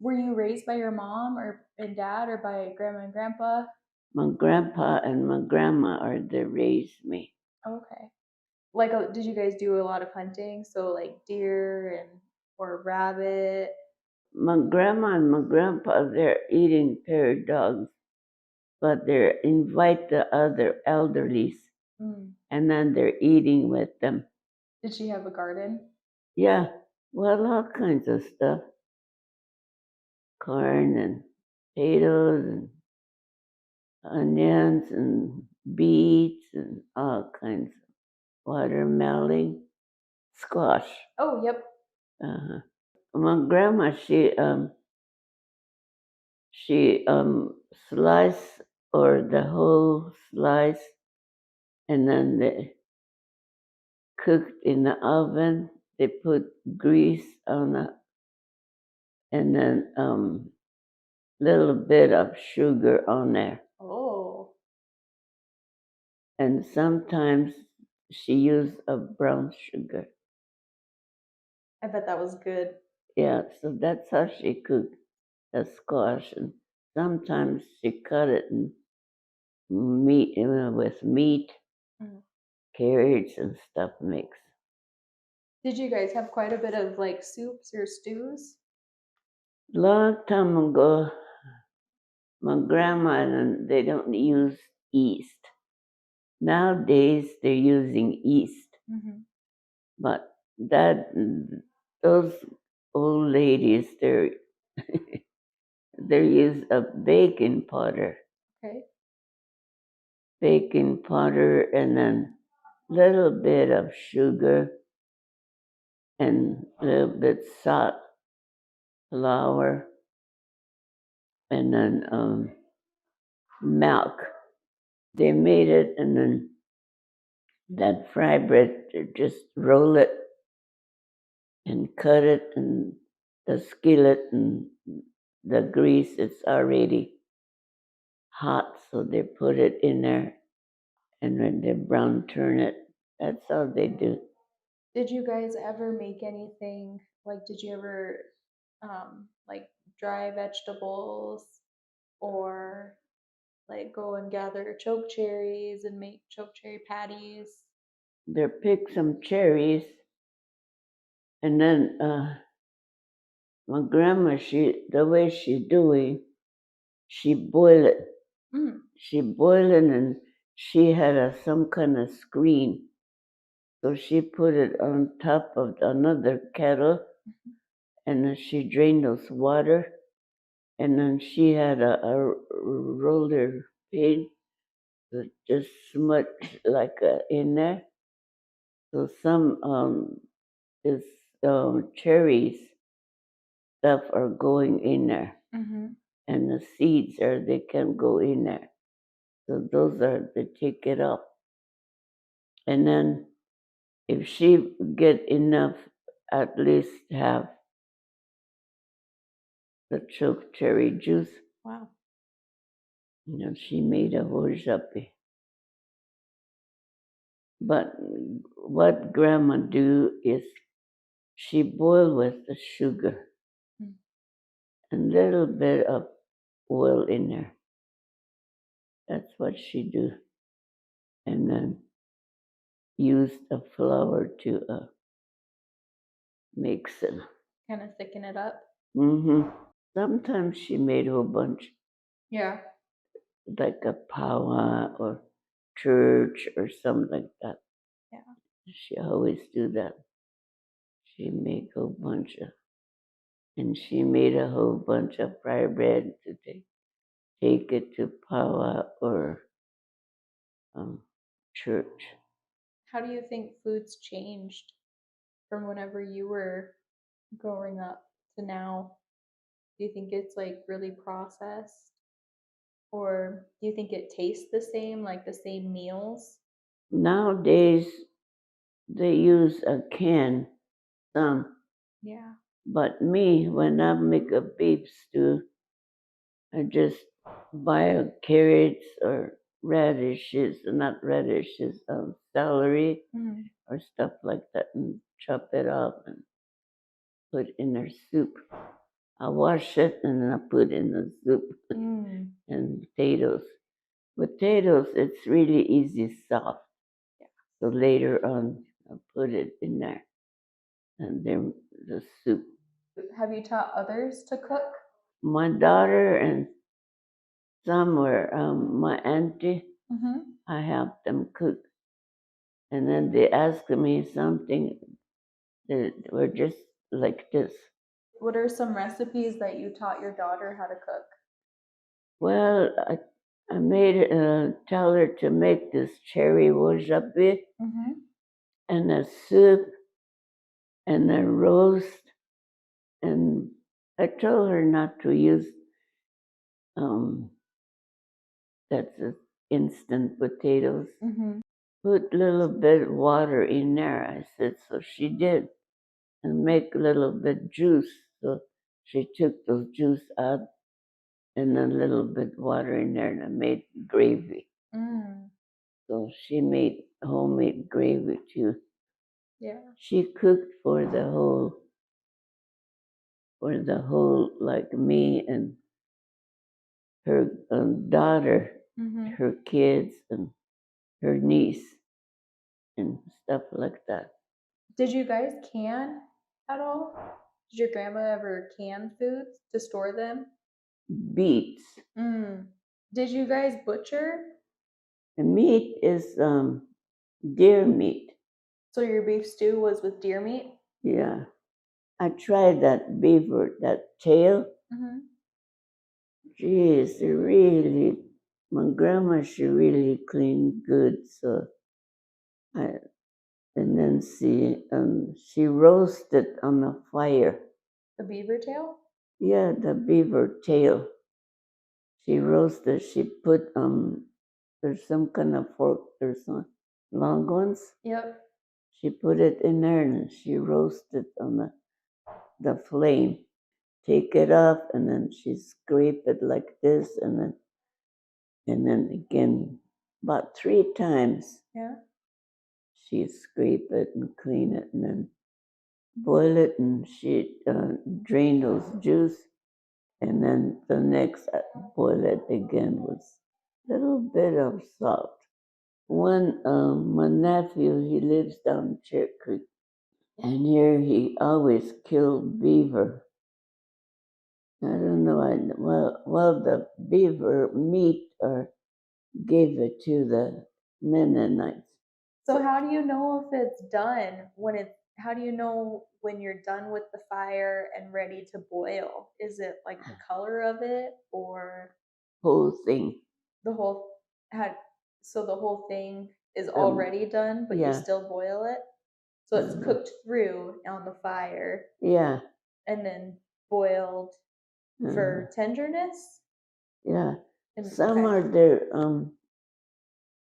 Were you raised by your mom and dad or by grandma and grandpa? My grandpa and my grandma are they raised me. Okay. Like, did you guys do a lot of hunting? So like deer and or rabbit? My grandma and my grandpa, they're eating prairie dogs, but they invite the other elderlies, Mm. and then they're eating with them. Did she have a garden? Yeah, well, all kinds of stuff, corn and potatoes and onions and beets and all kinds of watermelon, squash. Oh, yep. Uh-huh. My grandma, she slice or the whole slice, and then they cooked in the oven. They put grease on it, and then little bit of sugar on there. Oh, And sometimes she used a brown sugar. I bet that was good. Yeah, so that's how she cooked the squash. And sometimes she cut it in meat with meat, Mm. carrots and stuff mixed. Did you guys have quite a bit of like soups or stews? Long time ago, my grandma and they don't use yeast. Nowadays they're using yeast, Mm-hmm. but that those old ladies they use a baking powder, Okay. and then little bit of sugar and a little bit salt, flour, and then milk. They made it, and then that fry bread, they just roll it and cut it, and the skillet and the grease, it's already hot, so they put it in there, and when they brown turn it, that's all they do. Did you guys ever make anything like did you ever like dry vegetables or like go and gather choke cherries and make choke cherry patties? They pick some cherries, and then my grandma, the way she do it, she boil it. Mm. She boil it, and she had some kind of screen. So she put it on top of another kettle, and then she drained those water, and then she had a roller pin that just smudge like in there. So some is cherries stuff are going in there, Mm-hmm. and the seeds are they can go in there. So those are they take it up, and then if she get enough, at least have the choke cherry juice. Wow. She made a whole jappe. But what grandma do is she boil with the sugar Mm. and little bit of oil in there. That's what she do, and then use the flour to mix it. Kind of thicken it up. Sometimes she made a whole bunch, Yeah. like a powwow or church or something like that. Yeah. She always do that. She make a whole bunch of, and she made a whole bunch of fried bread to take it to powwow or um, church. How do you think foods changed from whenever you were growing up to now? Do you think it's like really processed? Or do you think it tastes the same, like the same meals? Nowadays they use a can, some, Yeah. but me when I make a beef stew, I just buy carrots or radishes, not radishes, celery Mm. or stuff like that, and chop it up and put in their soup. I wash it and then I put in the soup Mm. and potatoes. Potatoes, it's really easy soft. Yeah. So later on, I put it in there and then the soup. Have you taught others to cook? My daughter and some were my auntie. Mm-hmm. I helped them cook, and then they asked me something that were just like this. What are some recipes that you taught your daughter how to cook? Well, I made tell her to make this cherry wasabi Mm-hmm. and a soup and a roast, and I told her not to use um that's instant potatoes. Mm-hmm. Put a little bit of water in there. I said so. She did, and make a little bit juice. So she took those juice out and a little bit water in there, and I made gravy. Mm. So she made homemade gravy too. Yeah. She cooked like me and her daughter, Mm-hmm. her kids, and her niece, and stuff like that. Did you guys can at all? Did your grandma ever can foods to store them? Beets. Mm. Did you guys butcher? The meat is deer meat. So your beef stew was with deer meat? Yeah. I tried that beaver, that tail. Mm-hmm. Geez, it really, my grandma, she really cleaned good. So I, and then she roasted on the fire. The beaver tail? Yeah, the beaver tail. She roasted. She put there's some kind of fork. There's some long ones. Yep. She put it in there and she roasted on the flame. Take it off and then she scrape it like this and then again about 3 times. Yeah. She scrape it and clean it and then boil it and she drain those juice and then the next boil it again with a little bit of salt. My nephew, he lives down Cherry Creek, and here he always killed beaver. I don't know. Well, the beaver meat or gave it to the Mennonites. So how do you know if it's done when how do you know when you're done with the fire and ready to boil? Is it like the color of it or Whole thing. the whole had so the whole thing is Um, already done but you yeah. still boil it? So it's Uh-huh. cooked through on the fire Yeah. and then boiled Uh-huh. for tenderness? Yeah. And Some okay. are there.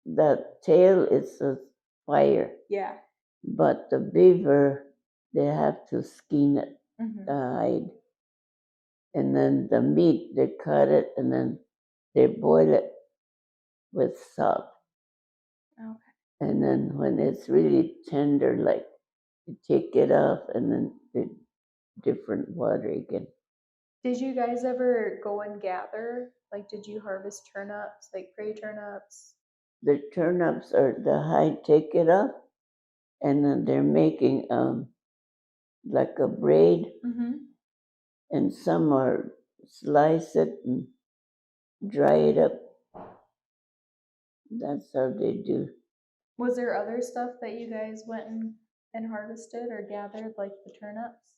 The tail is a fire, Yeah. but the beaver they have to skin it, Mm-hmm. the hide, and then the meat they cut it and then they boil it with salt. Okay. And then when it's really tender, like you take it off and then the different water again. Did you guys ever go and gather? Like, did you harvest turnips, like prairie turnips? The turnips are the hide, take it off, and then they're making like a braid, Mm-hmm. and some are slice it and dry it up. That's how they do. Was there other stuff that you guys went and harvested or gathered, like the turnips?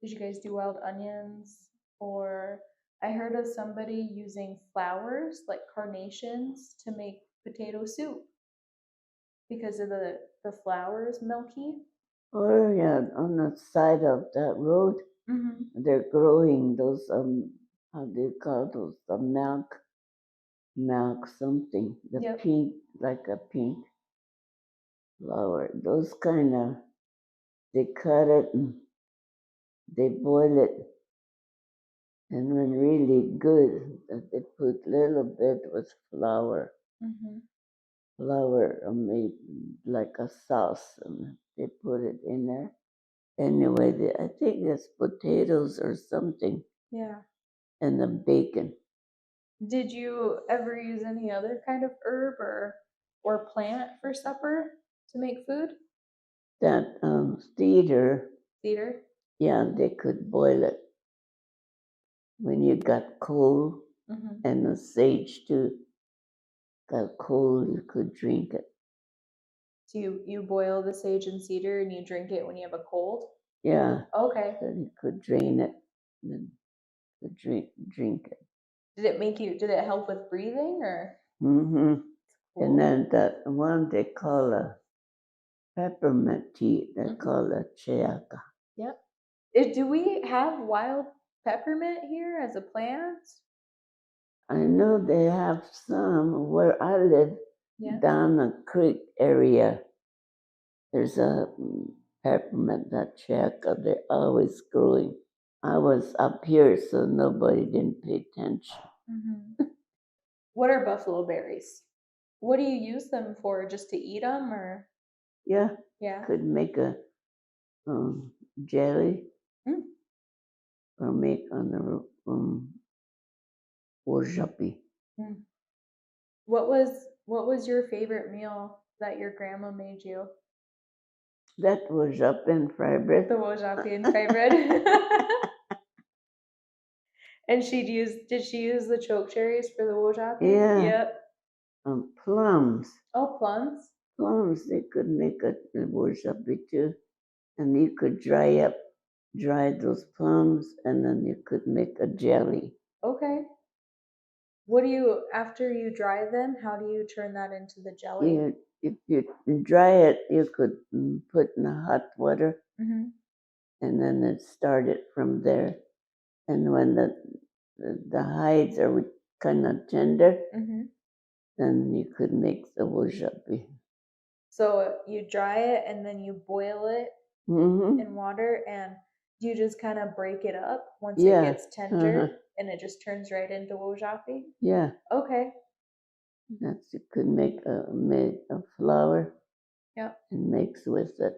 Did you guys do wild onions? Or I heard of somebody using flowers, like carnations, to make potato soup because of the flowers milky. Or yeah, on the side of that road, Mm-hmm. they're growing those how do you call those the milk something the Yep. pink like a pink flower. Those kind of they cut it and they boil it, and when really good, that they put little bit with flour. Mm-hmm. Flour made like a sauce, and they put it in there Anyway, I think it's potatoes or something, Yeah. and the bacon. Did you ever use any other kind of herb or plant for supper to make food? That cedar, Cedar? yeah, they could boil it when you got cold, Mm-hmm. and the sage too. Got cold, you could drink it. So you boil the sage and cedar and you drink it when you have a cold? Yeah, Okay. so you could drain it and could drink it. Did it help with breathing or? Mm-hmm. Cool. And then that one they call a peppermint tea, they Mhm. call a cheyaka. Yep. Do we have wild peppermint here as a plant? I know they have some where I live Yeah. down the creek area. There's a peppermint, that cheyaka, they're always growing. I was up here, so nobody didn't pay attention. Mm-hmm. What are buffalo berries? What do you use them for? Just to eat them or? Yeah, Yeah. could make a jelly Mm. or make on the wojapi. Mm. What was your favorite meal that your grandma made you? That was up in Freiburg. The wojapian favorite. And did she use the choke cherries for the wojapi? Yeah. Yep. Plums. Oh, plums? Plums, they could make a wojapi too. And you could dry those plums, and then you could make a jelly. Okay. After you dry them, how do you turn that into the jelly? If you dry it, you could put in the hot water, Mm-hmm. and then it started from there. And when the hides are kind of tender, Mm-hmm. then you could make the wojapi. So you dry it and then you boil it Mm-hmm. in water, and do you just kind of break it up once it Yeah. gets tender and it just turns right into wojapi? Yeah. Okay. That's you could make a flour Yep. and mix with it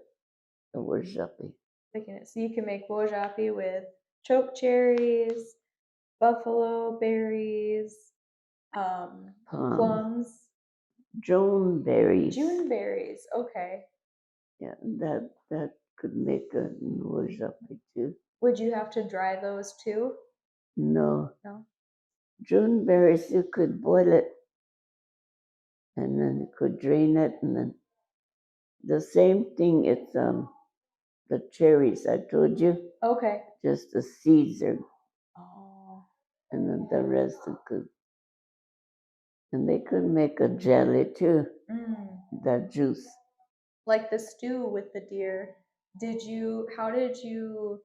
a wojapi. So you can make wojapi with choke cherries, buffalo berries, plums, June berries. June berries. Okay. Yeah, that could make a wojapi too. Would you have to dry those too? No. No. June berries, you could boil it, and then you could drain it, and then the same thing. It's the cherries I told you. Okay. Just the seeds are, Oh. and then the rest you could, and they could make a jelly too. Mm. That juice. Like the stew with the deer. How did you,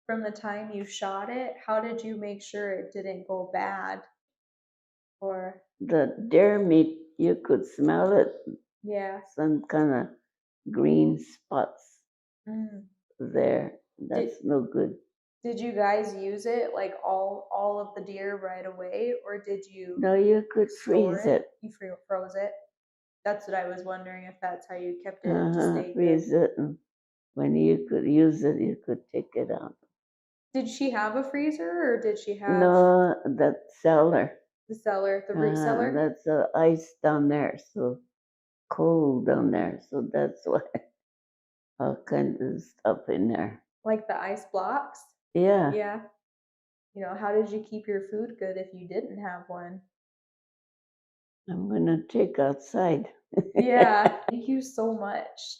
from the time you shot it, how did you make sure it didn't go bad? Or, The deer meat, you could smell it. yeah. Some kind of green spots Mm. there. That's no good. Did you guys use it like all of the deer right away, or did you No, you could store freeze it. You froze it. That's what I was wondering, if that's how you kept it to stay Freeze good. it, and when you could use it, you could take it out. Did she have a freezer, or did she have No, that cellar. the cellar, the root cellar? That's ice down there, so cold down there, so that's why all kinds of stuff in there. Like the ice blocks? Yeah, Yeah. How did you keep your food good if you didn't have one? I'm gonna take outside. Yeah. Thank you so much.